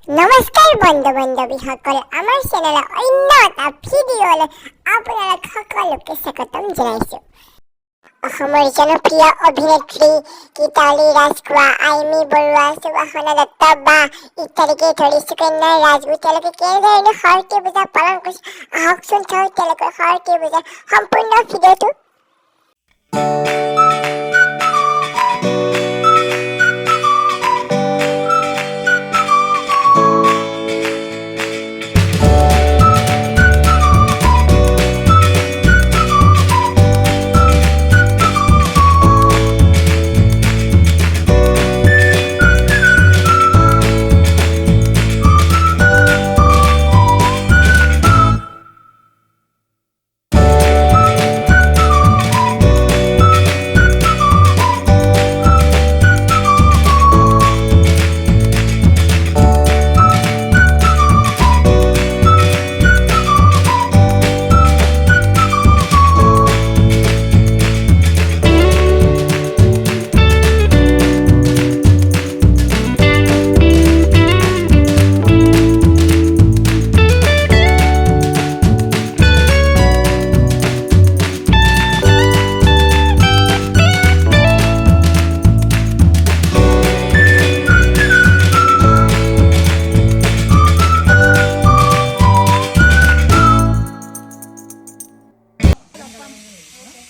নমস্কাৰ বন্ধু বান্ধৱীসকল, আমাৰ চেনেলৰ অন্য এটা ভিডিঅ'লৈ আপোনালোক সকলোকে স্বাগতম জনাইছোঁ। অসমৰ জনপ্ৰিয় অভিনেত্ৰী গীতালি ৰাজখোৱা, আইমী বৰুৱা, সুবাসনা দত্ত বা ইত্যাদিকে ধৰি সুকন্যা ৰাজগুৰু তেওঁলোকে কেনেধৰণে সৰস্বতী পূজা পালন কৰিছে, আহকচোন চাওঁ তেওঁলোকৰ সৰস্বতী পূজাৰ সম্পূৰ্ণ ভিডিঅ'টো।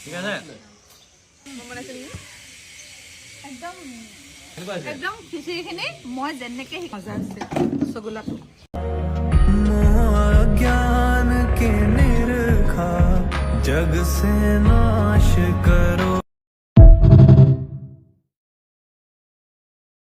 ঠিক আছে একদম খিচিৰিখিনি মই যেনেকে মজা আছে ৰসগোল্লাটো ज्ञान के निरखा जग से नाश करो